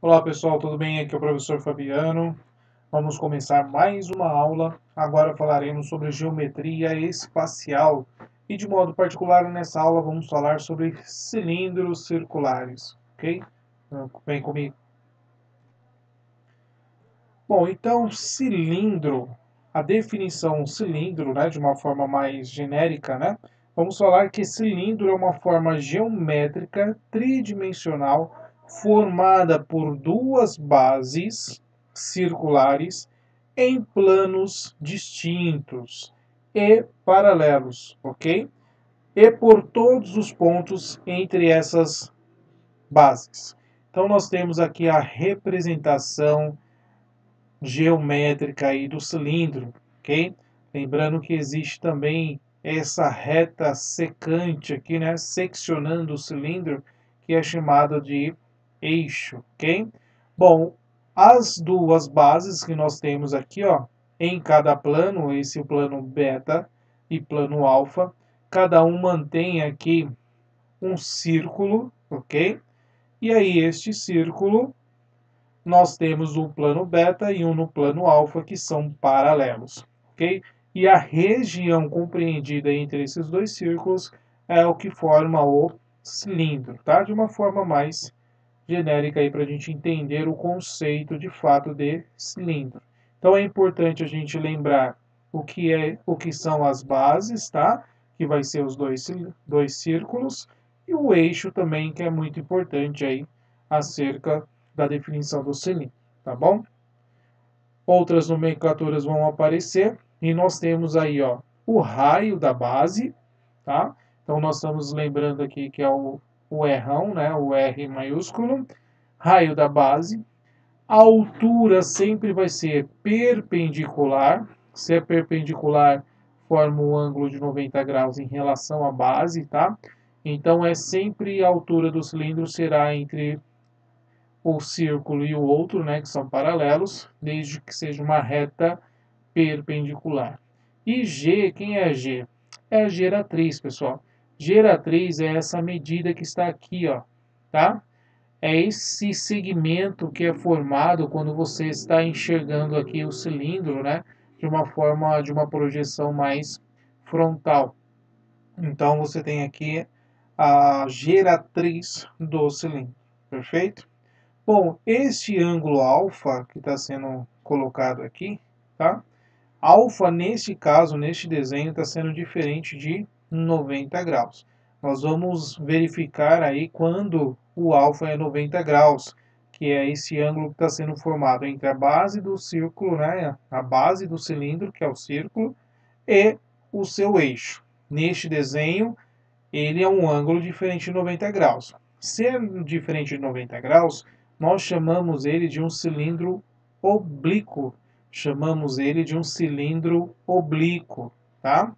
Olá pessoal, tudo bem? Aqui é o professor Fabiano. Vamos começar mais uma aula. Agora falaremos sobre geometria espacial e, de modo particular, nessa aula vamos falar sobre cilindros circulares, ok? Então, vem comigo. Bom, então, cilindro, a definição cilindro, né, de uma forma mais genérica, né? Vamos falar que cilindro é uma forma geométrica tridimensional formada por duas bases circulares em planos distintos e paralelos, ok? E por todos os pontos entre essas bases. Então nós temos aqui a representação geométrica aí do cilindro, ok? Lembrando que existe também essa reta secante aqui, né, seccionando o cilindro, que é chamada de eixo, ok? Bom, as duas bases que nós temos aqui, ó, em cada plano, esse é o plano beta e plano alfa, cada um mantém aqui um círculo, ok? E aí este círculo nós temos um plano beta e um no plano alfa que são paralelos, ok? E a região compreendida entre esses dois círculos é o que forma o cilindro, tá? De uma forma mais genérica aí para a gente entender o conceito de fato de cilindro. Então é importante a gente lembrar o que são as bases, tá? Que vai ser os dois círculos e o eixo também, que é muito importante aí acerca da definição do cilindro, tá bom? Outras nomenclaturas vão aparecer e nós temos aí, ó, o raio da base, tá? Então nós estamos lembrando aqui que é o Rão, né? O R maiúsculo, raio da base. A altura sempre vai ser perpendicular. Se é perpendicular, forma um ângulo de 90 graus em relação à base, tá? Então é sempre a altura do cilindro será entre o círculo e o outro, né, que são paralelos, desde que seja uma reta perpendicular. E G, quem é G? É a geratriz, pessoal. Geratriz é essa medida que está aqui, ó, tá? É esse segmento que é formado quando você está enxergando aqui o cilindro, né, de uma forma, de uma projeção mais frontal. Então você tem aqui a geratriz do cilindro, perfeito? Bom, este ângulo alfa que está sendo colocado aqui, tá? Alfa, neste caso, neste desenho, está sendo diferente de 90 graus. Nós vamos verificar aí quando o alfa é 90 graus, que é esse ângulo que está sendo formado entre a base do círculo, né? A base do cilindro, que é o círculo, e o seu eixo. Neste desenho, ele é um ângulo diferente de 90 graus. Se é diferente de 90 graus, nós chamamos ele de um cilindro oblíquo. Chamamos ele de um cilindro oblíquo, tá?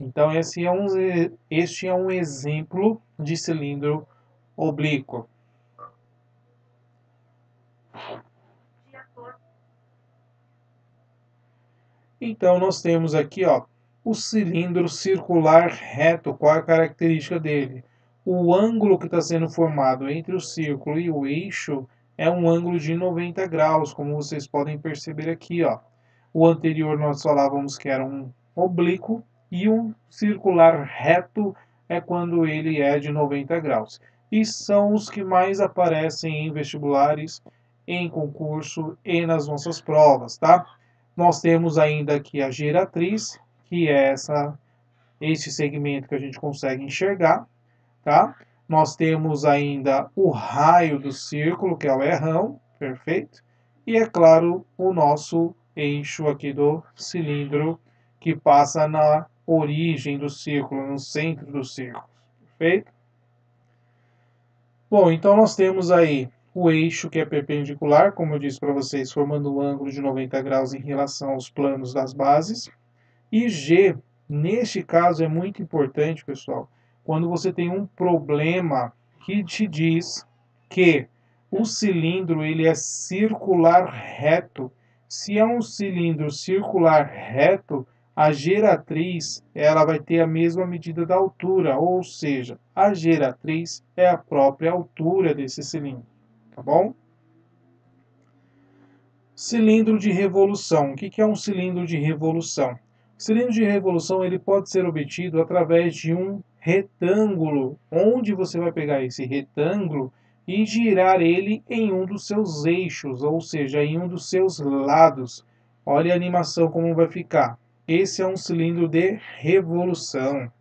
Então, este é um exemplo de cilindro oblíquo. Então, nós temos aqui, ó, o cilindro circular reto. Qual é a característica dele? O ângulo que está sendo formado entre o círculo e o eixo é um ângulo de 90 graus, como vocês podem perceber aqui, ó. O anterior nós falávamos que era um oblíquo e um circular reto é quando ele é de 90 graus. E são os que mais aparecem em vestibulares, em concurso e nas nossas provas, tá? Nós temos ainda aqui a geratriz, que é esse segmento que a gente consegue enxergar, tá? Nós temos ainda o raio do círculo, que é o Rão, perfeito? E, é claro, o nosso eixo aqui do cilindro, que passa na origem do círculo, no centro do círculo, perfeito? Bom, então nós temos aí o eixo que é perpendicular, como eu disse para vocês, formando um ângulo de 90 graus em relação aos planos das bases. E G, neste caso, é muito importante, pessoal, quando você tem um problema que te diz que o cilindro ele é circular reto. Se é um cilindro circular reto, a geratriz ela vai ter a mesma medida da altura, ou seja, a geratriz é a própria altura desse cilindro, tá bom? Cilindro de revolução. O que é um cilindro de revolução? O cilindro de revolução ele pode ser obtido através de um retângulo, onde você vai pegar esse retângulo e girar ele em um dos seus eixos, ou seja, em um dos seus lados. Olha a animação como vai ficar. Esse é um cilindro de revolução.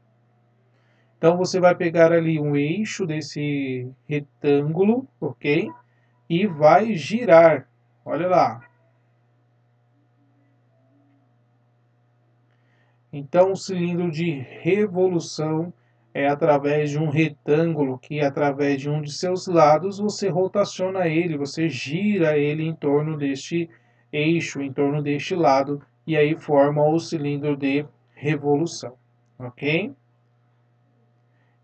Então você vai pegar ali um eixo desse retângulo, ok? E vai girar. Olha lá. Então, o cilindro de revolução é através de um retângulo que, através de um de seus lados, você rotaciona ele, você gira ele em torno deste eixo, em torno deste lado, e aí forma o cilindro de revolução, ok?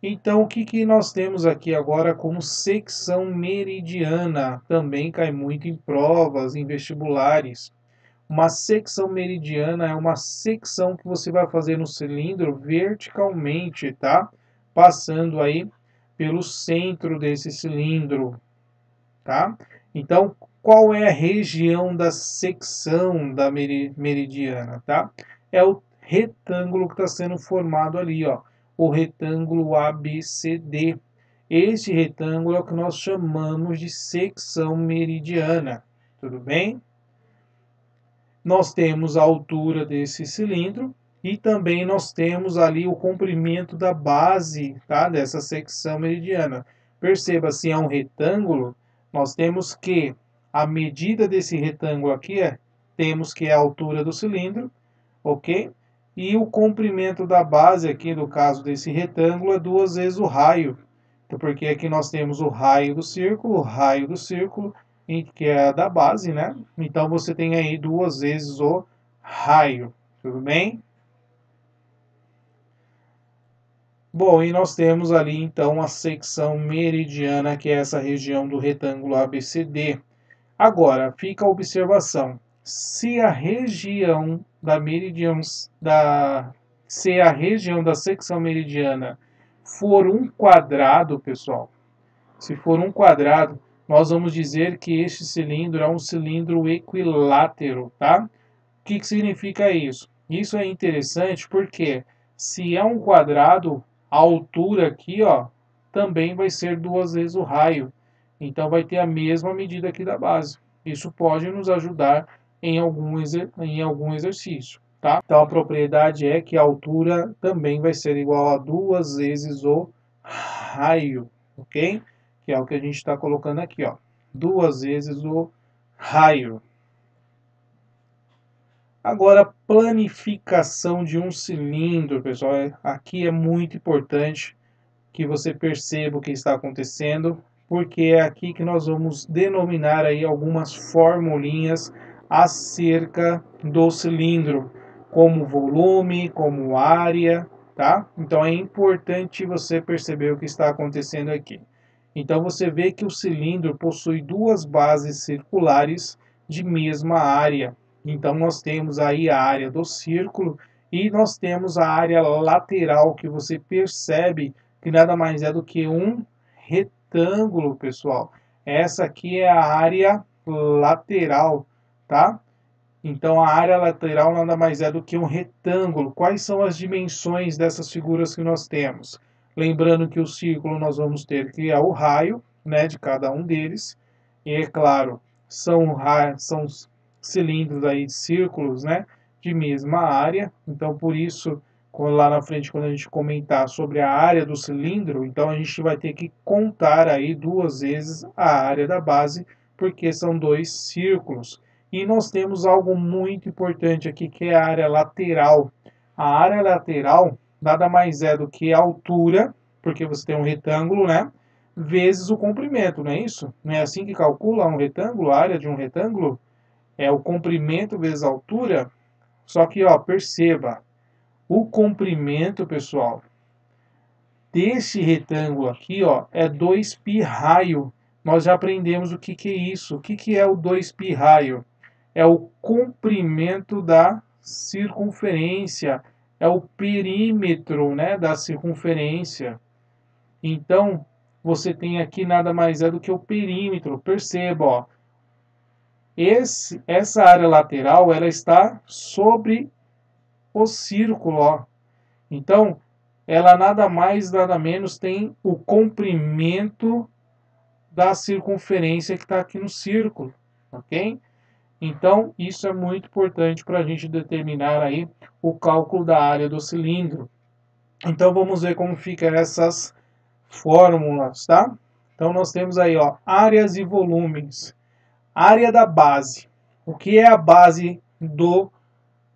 Então, o que nós temos aqui agora como secção meridiana? Também cai muito em provas, em vestibulares. Uma secção meridiana é uma secção que você vai fazer no cilindro verticalmente, tá? Passando aí pelo centro desse cilindro, tá? Então, qual é a região da secção da meridiana, tá? É o retângulo que está sendo formado ali, ó. O retângulo ABCD. Este retângulo é o que nós chamamos de secção meridiana, tudo bem? Nós temos a altura desse cilindro e também nós temos ali o comprimento da base, tá, dessa secção meridiana. Perceba, se é um retângulo, nós temos que a medida desse retângulo aqui temos que é a altura do cilindro, ok? E o comprimento da base aqui, no caso desse retângulo, é 2 vezes o raio. Porque aqui nós temos o raio do círculo, que é a da base, né? Então você tem aí 2 vezes o raio, tudo bem? Bom, e nós temos ali então a secção meridiana, que é essa região do retângulo ABCD. Agora, fica a observação. Se a região da meridiana, se a região da secção meridiana for um quadrado, pessoal, se for um quadrado, nós vamos dizer que este cilindro é um cilindro equilátero, tá? O que significa isso? Isso é interessante porque se é um quadrado, a altura aqui, ó, também vai ser 2 vezes o raio. Então vai ter a mesma medida aqui da base. Isso pode nos ajudar em algum exercício, tá? Então a propriedade é que a altura também vai ser igual a 2 vezes o raio, ok? Que é o que a gente está colocando aqui, ó. 2 vezes o raio. Agora, planificação de um cilindro, pessoal. Aqui é muito importante que você perceba o que está acontecendo, porque é aqui que nós vamos denominar aí algumas formulinhas acerca do cilindro, como volume, como área, tá? Então é importante você perceber o que está acontecendo aqui. Então você vê que o cilindro possui duas bases circulares de mesma área. Então nós temos aí a área do círculo e nós temos a área lateral, que você percebe que nada mais é do que um retângulo, pessoal. Essa aqui é a área lateral, tá? Então a área lateral nada mais é do que um retângulo. Quais são as dimensões dessas figuras que nós temos? Lembrando que o círculo nós vamos ter que é o raio, né, de cada um deles. E é claro, são cilindros aí, círculos, né, de mesma área. Então por isso, lá na frente, quando a gente comentar sobre a área do cilindro, então a gente vai ter que contar aí 2 vezes a área da base, porque são 2 círculos. E nós temos algo muito importante aqui, que é a área lateral. A área lateral nada mais é do que a altura, porque você tem um retângulo, né? Vezes o comprimento, não é isso? Não é assim que calcula um retângulo, a área de um retângulo? É o comprimento vezes a altura. Só que, ó, perceba, o comprimento, pessoal, desse retângulo aqui, ó, é 2π raio. Nós já aprendemos o que é isso. O que é o 2π raio? É o comprimento da circunferência, é o perímetro, né, da circunferência. Então, você tem aqui nada mais é do que o perímetro. Perceba, ó, Essa área lateral ela está sobre o círculo, ó. Então, ela nada mais, nada menos tem o comprimento da circunferência que está aqui no círculo, ok? Então, isso é muito importante para a gente determinar aí o cálculo da área do cilindro. Então, vamos ver como fica essas fórmulas, tá? Então, nós temos aí, ó, áreas e volumes. Área da base. O que é a base do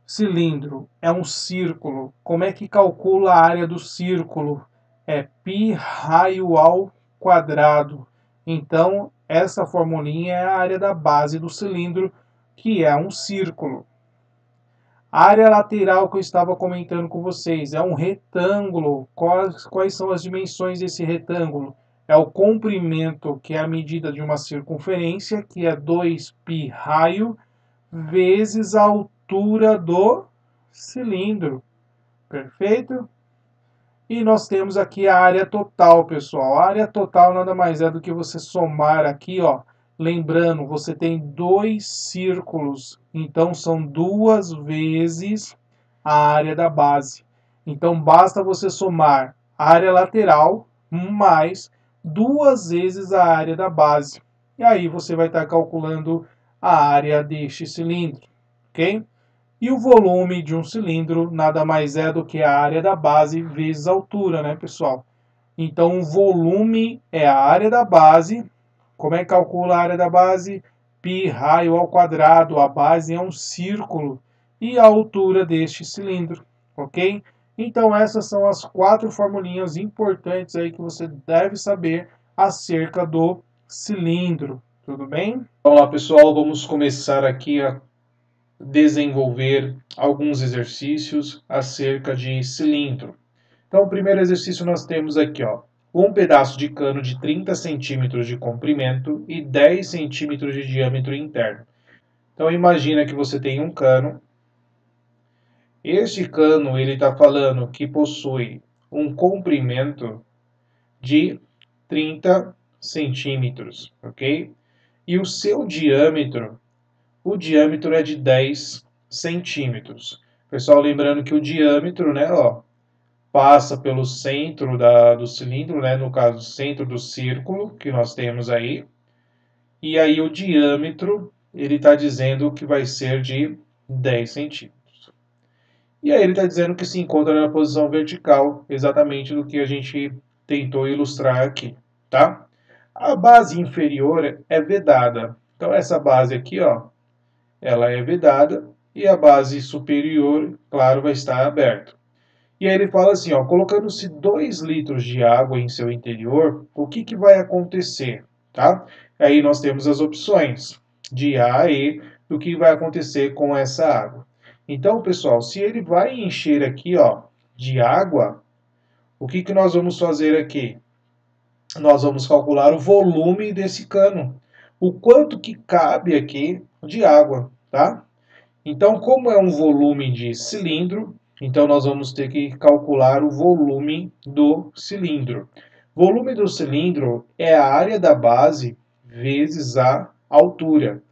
cilindro? É um círculo. Como é que calcula a área do círculo? É π raio ao quadrado. Então, essa formulinha é a área da base do cilindro, que é um círculo. A área lateral que eu estava comentando com vocês é um retângulo. Quais são as dimensões desse retângulo? É o comprimento, que é a medida de uma circunferência, que é 2π raio, vezes a altura do cilindro. Perfeito? E nós temos aqui a área total, pessoal. A área total nada mais é do que você somar aqui, ó. Lembrando, você tem dois círculos, então são duas vezes a área da base. Então basta você somar a área lateral mais duas vezes a área da base. E aí você vai estar calculando a área deste cilindro, ok? E o volume de um cilindro nada mais é do que a área da base vezes a altura, né, pessoal? Então o volume é a área da base. Como é que calcula a área da base? Π raio ao quadrado. A base é um círculo e a altura deste cilindro, ok? Então essas são as 4 formulinhas importantes aí que você deve saber acerca do cilindro, tudo bem? Vamos lá, pessoal, vamos começar aqui a desenvolver alguns exercícios acerca de cilindro. Então, o primeiro exercício nós temos aqui, ó, um pedaço de cano de 30 centímetros de comprimento e 10 centímetros de diâmetro interno. Então, imagina que você tem um cano. Este cano, ele está falando que possui um comprimento de 30 centímetros, ok? E o seu diâmetro, o diâmetro é de 10 centímetros. Pessoal, lembrando que o diâmetro, né, ó, passa pelo centro do cilindro, né, no caso, centro do círculo que nós temos aí. E aí o diâmetro, ele está dizendo que vai ser de 10 centímetros. E aí ele está dizendo que se encontra na posição vertical, exatamente do que a gente tentou ilustrar aqui, tá? A base inferior é vedada. Então essa base aqui, ó, ela é vedada e a base superior, claro, vai estar aberta. E aí ele fala assim, ó, colocando-se 2 litros de água em seu interior, o que, que vai acontecer? Tá? Aí nós temos as opções de A a E do que vai acontecer com essa água. Então, pessoal, se ele vai encher aqui, ó, de água, o que, que nós vamos fazer aqui? Nós vamos calcular o volume desse cano. O quanto que cabe aqui de água, tá? Então, como é um volume de cilindro, então nós vamos ter que calcular o volume do cilindro. Volume do cilindro é a área da base vezes a altura.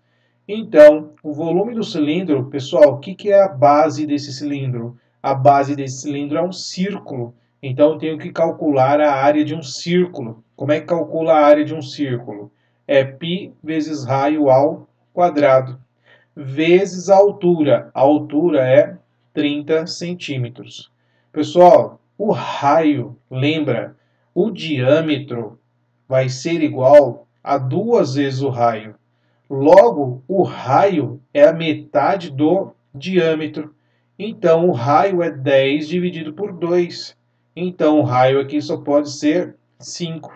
Então, o volume do cilindro, pessoal, o que é a base desse cilindro? A base desse cilindro é um círculo. Então, eu tenho que calcular a área de um círculo. Como é que calcula a área de um círculo? É π vezes raio ao quadrado, vezes a altura. A altura é 30 centímetros. Pessoal, o raio, lembra, o diâmetro vai ser igual a 2 vezes o raio. Logo, o raio é a metade do diâmetro. Então, o raio é 10 dividido por 2. Então, o raio aqui só pode ser 5.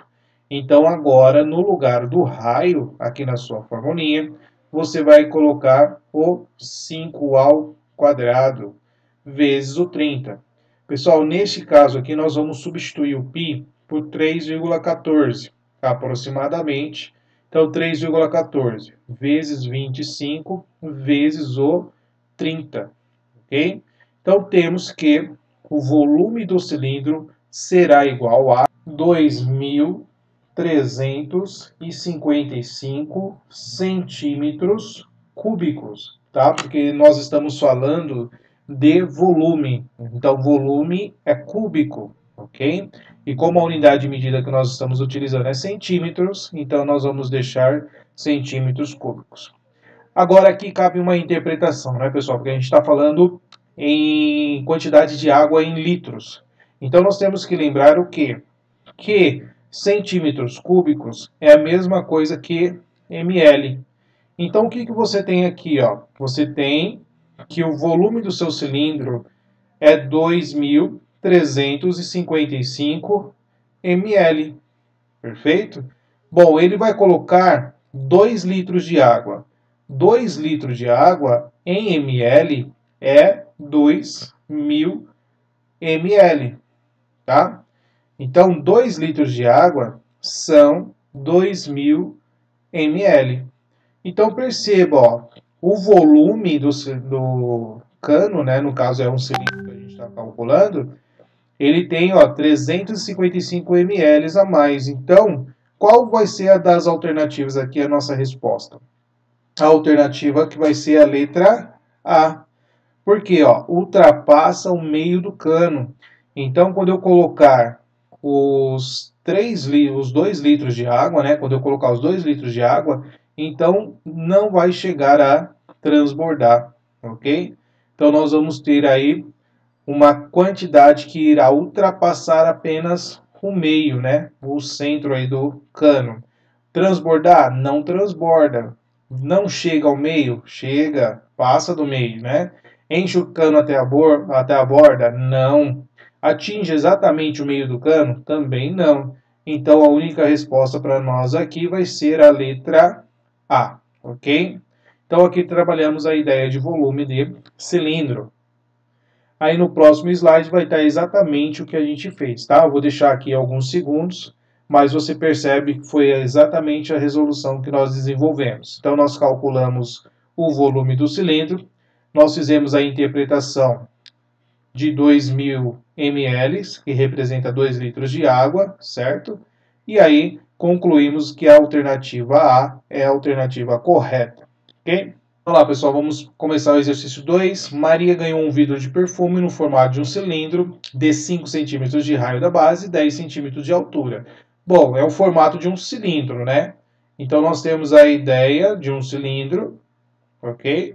Então, agora, no lugar do raio, aqui na sua formulinha, você vai colocar o 5 ao quadrado vezes o 30. Pessoal, neste caso aqui, nós vamos substituir o π por 3,14, aproximadamente. Então, 3,14 vezes 25 vezes o 30, ok? Então, temos que o volume do cilindro será igual a 2.355 centímetros cúbicos, tá? Porque nós estamos falando de volume. Então, volume é cúbico, ok? E como a unidade de medida que nós estamos utilizando é centímetros, então nós vamos deixar centímetros cúbicos. Agora aqui cabe uma interpretação, né, pessoal? Porque a gente está falando em quantidade de água em litros. Então nós temos que lembrar o quê? Que centímetros cúbicos é a mesma coisa que ml. Então o que você tem aqui? Ó? Você tem que o volume do seu cilindro é 2.355 ml. Perfeito? Bom, ele vai colocar 2 litros de água. 2 litros de água em ml é 2.000 ml. Tá? Então, 2 litros de água são 2.000 ml. Então, perceba, ó, o volume do cano, né, no caso é um cilindro que a gente está calculando, ele tem, ó, 355 ml a mais. Então, qual vai ser a das alternativas aqui, a nossa resposta? A alternativa que vai ser a letra A. Porque, ó, ultrapassa o meio do cano. Então, quando eu colocar os 2 litros de água, né? Quando eu colocar os 2 litros de água, então não vai chegar a transbordar, ok? Então, nós vamos ter aí uma quantidade que irá ultrapassar apenas o meio, né? O centro aí do cano. Transbordar? Não transborda. Não chega ao meio? Chega, passa do meio, né? Enche o cano até a borda? Não. Atinge exatamente o meio do cano? Também não. Então a única resposta para nós aqui vai ser a letra A, ok? Então aqui trabalhamos a ideia de volume de cilindro. Aí no próximo slide vai estar exatamente o que a gente fez, tá? Eu vou deixar aqui alguns segundos, mas você percebe que foi exatamente a resolução que nós desenvolvemos. Então nós calculamos o volume do cilindro, nós fizemos a interpretação de 2.000 ml, que representa 2 litros de água, certo? E aí concluímos que a alternativa A é a alternativa correta, ok? Olá pessoal, vamos começar o exercício 2. Maria ganhou um vidro de perfume no formato de um cilindro de 5 centímetros de raio da base e 10 centímetros de altura. Bom, é o formato de um cilindro, né? Então nós temos a ideia de um cilindro, ok?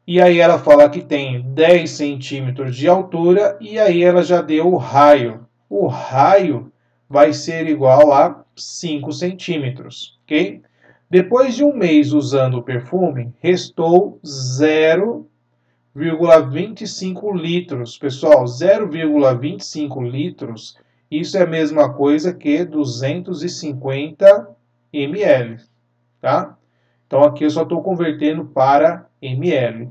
E aí ela fala que tem 10 centímetros de altura e aí ela já deu o raio. O raio vai ser igual a 5 centímetros, ok? Depois de um mês usando o perfume, restou 0,25 litros. Pessoal, 0,25 litros, isso é a mesma coisa que 250 ml, tá? Então aqui eu só estou convertendo para ml.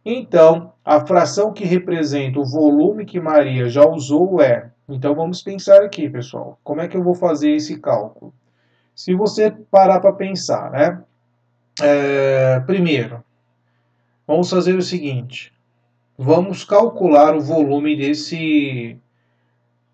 Então, a fração que representa o volume que Maria já usou é... Então vamos pensar aqui, pessoal. Como é que eu vou fazer esse cálculo? Se você parar para pensar, né? Primeiro, vamos fazer o seguinte. Vamos calcular o volume desse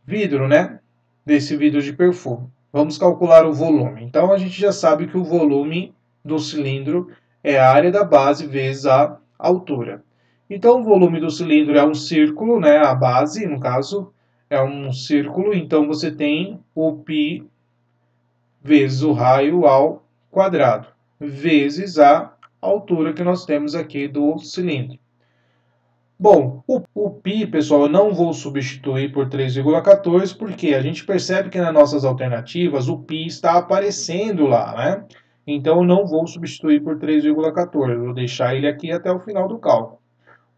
vidro, né? Desse vidro de perfume. Vamos calcular o volume. Então, a gente já sabe que o volume do cilindro é a área da base vezes a altura. Então, o volume do cilindro é um círculo, né? A base, no caso, é um círculo. Então, você tem o π vezes o raio ao quadrado, vezes a altura que nós temos aqui do cilindro. Bom, o π, pessoal, eu não vou substituir por 3,14, porque a gente percebe que nas nossas alternativas o π está aparecendo lá, né? Então eu não vou substituir por 3,14, vou deixar ele aqui até o final do cálculo.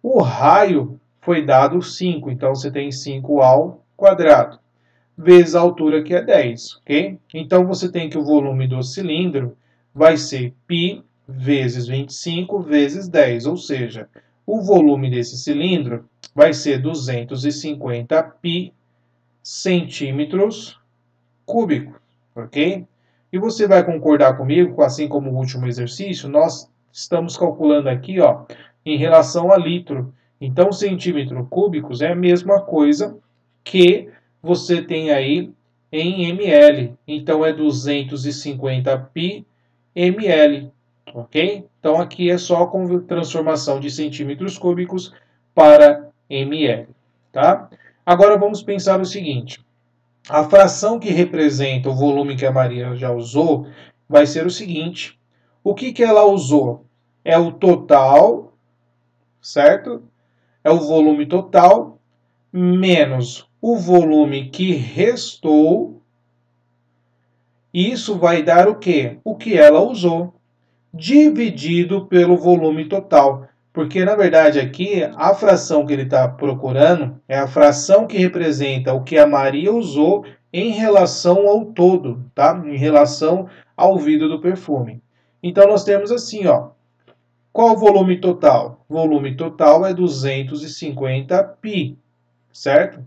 O raio foi dado 5, então você tem 5 ao quadrado, vezes a altura que é 10, ok? Então você tem que o volume do cilindro vai ser π vezes 25 vezes 10, ou seja, o volume desse cilindro vai ser 250 π centímetros cúbicos, ok? E você vai concordar comigo, assim como o último exercício, nós estamos calculando aqui, ó, em relação a litro. Então, centímetro cúbicos é a mesma coisa que você tem aí em ml. Então, é 250 π ml. ok? Então aqui é só a transformação de centímetros cúbicos para ml, tá? Agora vamos pensar o seguinte, a fração que representa o volume que a Maria já usou vai ser o seguinte, o que ela usou? É o total, certo? É o volume total menos o volume que restou. Isso vai dar o quê? O que ela usou, dividido pelo volume total. Porque, na verdade, aqui, a fração que ele está procurando é a fração que representa o que a Maria usou em relação ao todo, tá? Em relação ao vidro do perfume. Então, nós temos assim, ó. Qual o volume total? O volume total é 250 pi, certo?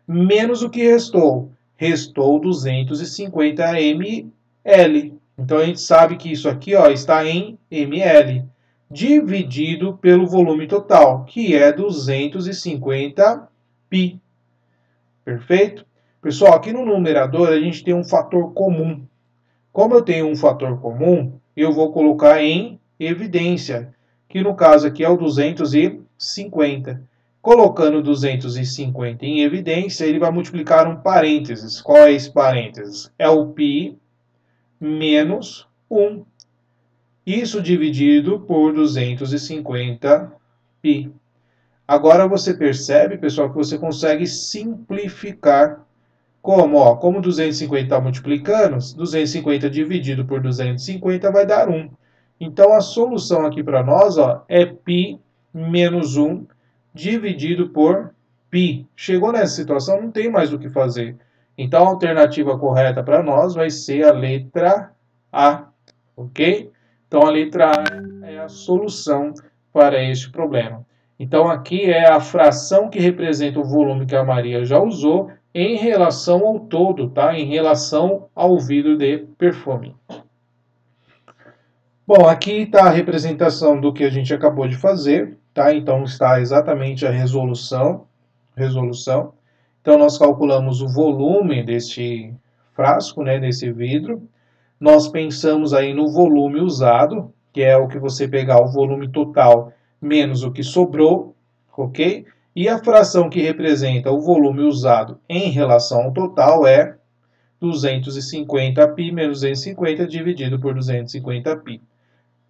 Menos o que restou. Restou 250 ml. Então a gente sabe que isso aqui ó, está em ml, dividido pelo volume total, que é 250 pi. Perfeito? Pessoal, aqui no numerador a gente tem um fator comum. Como eu tenho um fator comum, eu vou colocar em evidência, que no caso aqui é o 250. Colocando 250 em evidência, ele vai multiplicar um parênteses. Qual é esse parênteses? É o π menos 1. Isso dividido por 250 π. Agora você percebe, pessoal, que você consegue simplificar. Como? Ó, como 250 está multiplicando, 250 dividido por 250 vai dar 1. Então, a solução aqui para nós ó, é π menos 1 dividido por π. Chegou nessa situação, não tem mais o que fazer. Então, a alternativa correta para nós vai ser a letra A. Ok? Então, a letra A é a solução para este problema. Então, aqui é a fração que representa o volume que a Maria já usou em relação ao todo, tá? Em relação ao vidro de perfume. Bom, aqui está a representação do que a gente acabou de fazer, tá? Então está exatamente a resolução. Então nós calculamos o volume deste frasco, né, desse vidro. Nós pensamos aí no volume usado, que é o que você pegar o volume total menos o que sobrou, ok? E a fração que representa o volume usado em relação ao total é 250 π menos 250 dividido por 250 π.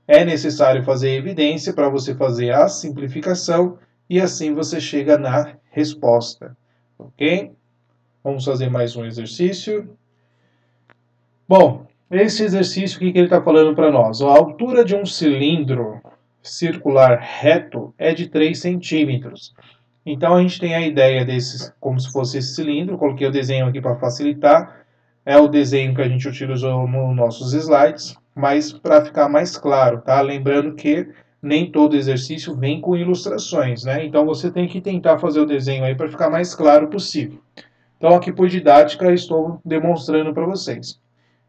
É necessário fazer evidência para você fazer a simplificação e assim você chega na resposta, ok? Vamos fazer mais um exercício. Bom, esse exercício, o que ele está falando para nós? A altura de um cilindro circular reto é de 3 centímetros. Então a gente tem a ideia desse, como se fosse esse cilindro, coloquei o desenho aqui para facilitar, é o desenho que a gente utilizou nos nossos slides, mas para ficar mais claro, tá? Lembrando que nem todo exercício vem com ilustrações, né? Então você tem que tentar fazer o desenho aí para ficar mais claro possível. Então aqui por didática estou demonstrando para vocês.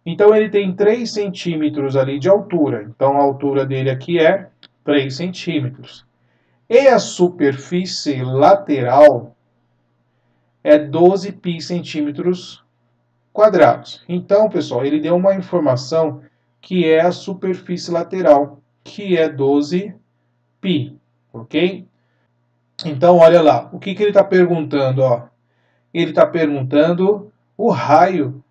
Então ele tem 3 centímetros ali de altura, então a altura dele aqui é 3 centímetros. E a superfície lateral é 12 pi centímetros quadrados. Então, pessoal, ele deu uma informação que é a superfície lateral, que é 12 pi, ok? Então, olha lá, o que ele está perguntando? Ó? Ele está perguntando o raio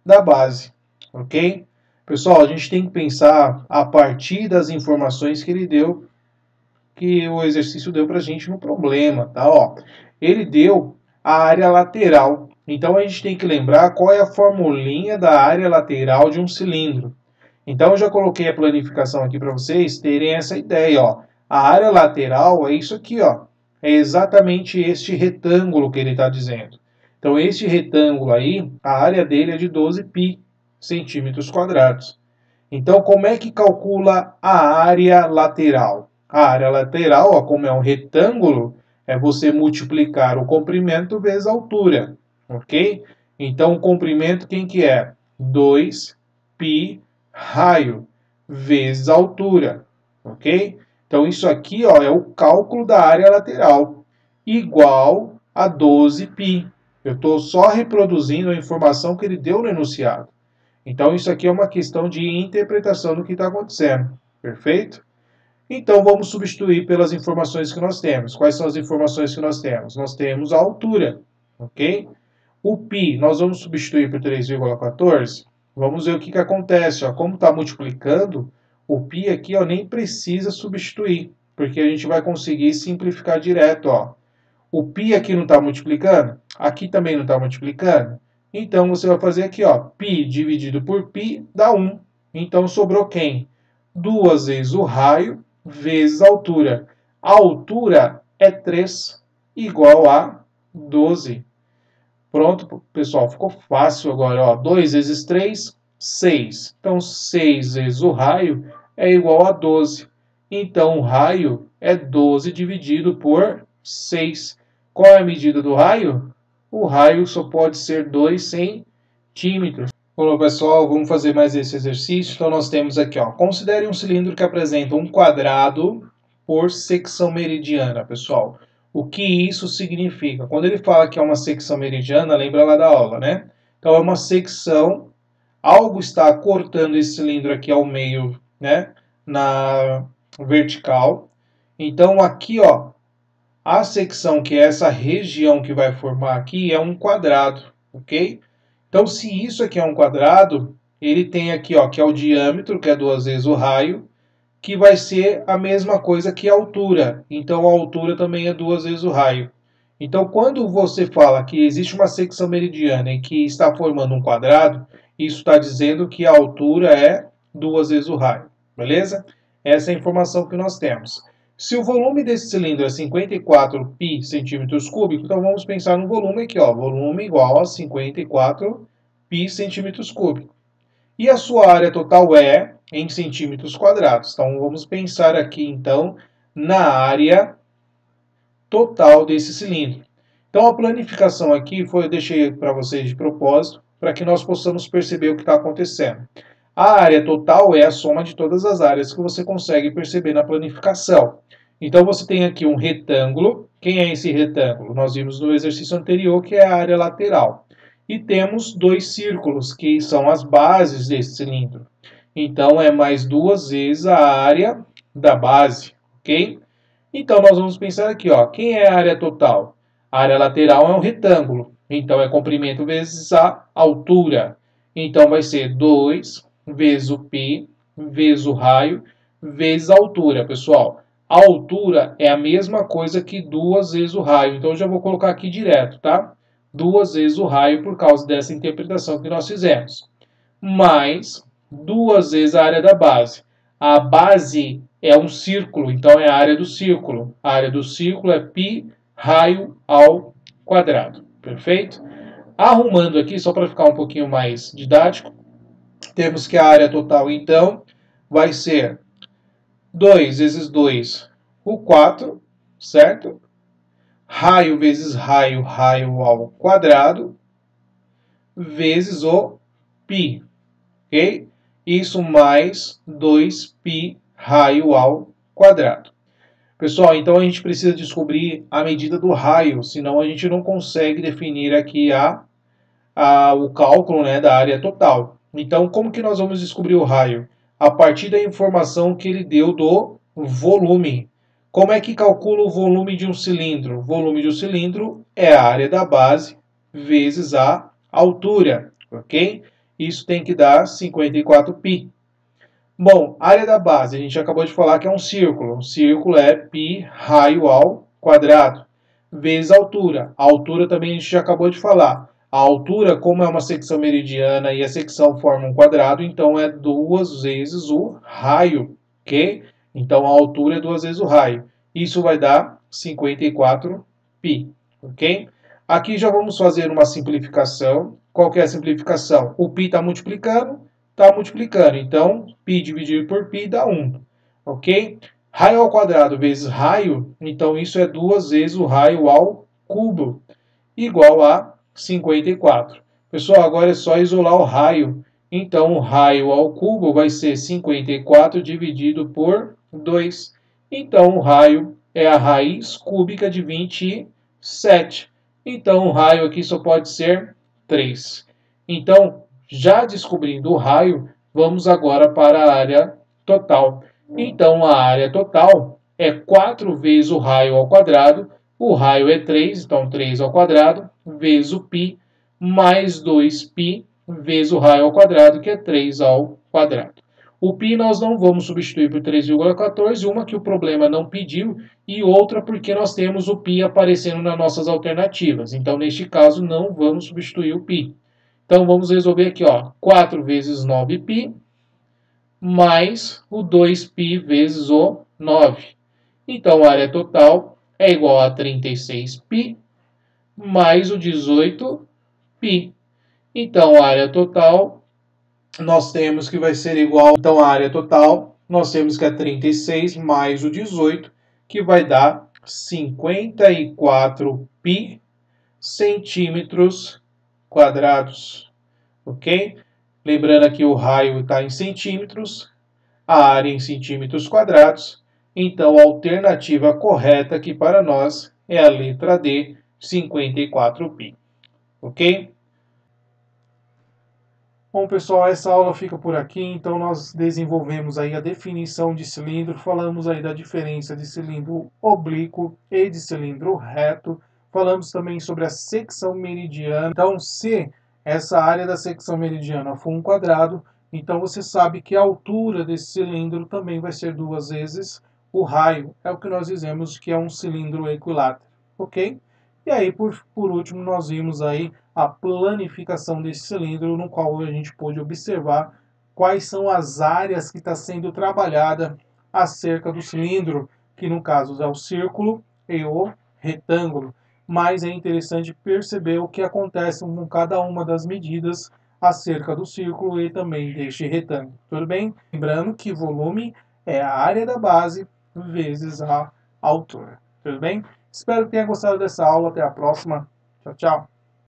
da base, ok? Pessoal, a gente tem que pensar a partir das informações que ele deu, que o exercício deu para a gente no problema, tá? Ó, ele deu a área lateral. Então a gente tem que lembrar qual é a formulinha da área lateral de um cilindro. Então eu já coloquei a planificação aqui para vocês terem essa ideia, ó. A área lateral é isso aqui, ó. É exatamente este retângulo que ele está dizendo. Então este retângulo aí, a área dele é de 12 pi centímetros quadrados. Então como é que calcula a área lateral? A área lateral, ó, como é um retângulo, é você multiplicar o comprimento vezes a altura, ok? Então, o comprimento, quem que é? 2π raio vezes a altura, ok? Então, isso aqui ó, é o cálculo da área lateral, igual a 12π. Eu estou só reproduzindo a informação que ele deu no enunciado. Então isso aqui é uma questão de interpretação do que está acontecendo, perfeito? Então vamos substituir pelas informações que nós temos. Quais são as informações que nós temos? Nós temos a altura, ok? O π nós vamos substituir por 3,14. Vamos ver o que acontece. Ó. Como está multiplicando, o π aqui ó, nem precisa substituir, porque a gente vai conseguir simplificar direto. Ó. O π aqui não está multiplicando, aqui também não está multiplicando. Então você vai fazer aqui, ó, π dividido por π dá 1. Então sobrou quem? 2 vezes o raio vezes a altura. A altura é 3, igual a 12. Pronto, pessoal, ficou fácil agora. Ó. 2 vezes 3, 6. Então 6 vezes o raio é igual a 12. Então o raio é 12 dividido por 6. Qual é a medida do raio? O raio só pode ser 2 centímetros. Bom, pessoal, vamos fazer mais esse exercício. Então, nós temos aqui, ó, considere um cilindro que apresenta um quadrado por secção meridiana, pessoal. O que isso significa? Quando ele fala que é uma secção meridiana, lembra lá da aula, né? Então, é uma secção, algo está cortando esse cilindro aqui ao meio, né? Na vertical. Então, aqui, ó, a secção, que é essa região que vai formar aqui, é um quadrado, ok? Então, se isso aqui é um quadrado, ele tem aqui, ó, que é o diâmetro, que é 2 vezes o raio, que vai ser a mesma coisa que a altura. Então, a altura também é 2 vezes o raio. Então, quando você fala que existe uma secção meridiana e que está formando um quadrado, isso está dizendo que a altura é 2 vezes o raio, beleza? Essa é a informação que nós temos. Se o volume desse cilindro é 54 π centímetros cúbicos, então vamos pensar no volume aqui, ó, volume igual a 54 π centímetros cúbicos. E a sua área total é em centímetros quadrados. Então vamos pensar aqui então na área total desse cilindro. Então a planificação aqui eu deixei para vocês de propósito, para que nós possamos perceber o que está acontecendo. A área total é a soma de todas as áreas que você consegue perceber na planificação. Então você tem aqui um retângulo. Quem é esse retângulo? Nós vimos no exercício anterior que é a área lateral. E temos 2 círculos, que são as bases desse cilindro. Então é mais 2 vezes a área da base, ok? Então nós vamos pensar aqui, ó, quem é a área total? A área lateral é um retângulo, então é comprimento vezes a altura. Então vai ser 2 vezes o π, vezes o raio, vezes a altura, pessoal. A altura é a mesma coisa que 2 vezes o raio, então eu já vou colocar aqui direto, tá? 2 vezes o raio por causa dessa interpretação que nós fizemos. Mais 2 vezes a área da base. A base é um círculo, então é a área do círculo. A área do círculo é π raio ao quadrado, perfeito? Arrumando aqui, só para ficar um pouquinho mais didático, temos que a área total, então, vai ser 2 vezes 2, o 4, certo? Raio vezes raio, raio ao quadrado, vezes o π, ok? Isso mais 2π raio ao quadrado. Pessoal, então a gente precisa descobrir a medida do raio, senão a gente não consegue definir aqui o cálculo, né, da área total. Então, como que nós vamos descobrir o raio? A partir da informação que ele deu do volume. Como é que calcula o volume de um cilindro? O volume de um cilindro é a área da base vezes a altura, ok? Isso tem que dar 54π. Bom, área da base, a gente acabou de falar que é um círculo. Um círculo é π raio ao quadrado, vezes a altura. A altura também a gente já acabou de falar. A altura, como é uma secção meridiana e a secção forma um quadrado, então é 2 vezes o raio, ok? Então a altura é 2 vezes o raio. Isso vai dar 54π, ok? Aqui já vamos fazer uma simplificação. Qual que é a simplificação? O π está multiplicando. Está multiplicando. Então, π dividido por π dá 1. Ok? Raio ao quadrado vezes raio, então isso é 2 vezes o raio ao cubo, igual a 54. Pessoal, agora é só isolar o raio. Então, o raio ao cubo vai ser 54 dividido por 2. Então, o raio é a raiz cúbica de 27. Então, o raio aqui só pode ser 3. Então, Já descobrindo o raio, vamos agora para a área total. Então, a área total é 4 vezes o raio ao quadrado. O raio é 3, então 3 ao quadrado, vezes o π, mais 2π, vezes o raio ao quadrado, que é 3 ao quadrado. O π nós não vamos substituir por 3,14, uma que o problema não pediu e outra porque nós temos o π aparecendo nas nossas alternativas. Então, neste caso, não vamos substituir o π. Então, vamos resolver aqui, ó, 4 vezes 9π, mais o 2π vezes o 9. Então, a área total é igual a 36π, mais o 18π. Então, a área total, nós temos que vai ser igual... Então, a área total, nós temos que é 36 mais o 18, que vai dar 54π centímetros quadrados. Ok? Lembrando aqui o raio está em centímetros, a área em centímetros quadrados. Então, a alternativa correta aqui para nós é a letra D, 54π. Ok? Bom, pessoal, essa aula fica por aqui. Então, nós desenvolvemos aí a definição de cilindro, falamos aí da diferença de cilindro oblíquo e de cilindro reto. Falamos também sobre a secção meridiana. Então, se essa área da secção meridiana for um quadrado, então você sabe que a altura desse cilindro também vai ser 2 vezes o raio. É o que nós dizemos que é um cilindro equilátero, ok? E aí, por último, nós vimos aí a planificação desse cilindro, no qual a gente pôde observar quais são as áreas que está sendo trabalhada acerca do cilindro, que no caso é o círculo e o retângulo. Mas é interessante perceber o que acontece com cada uma das medidas acerca do círculo e também deste retângulo. Tudo bem? Lembrando que volume é a área da base vezes a altura. Tudo bem? Espero que tenha gostado dessa aula. Até a próxima. Tchau, tchau.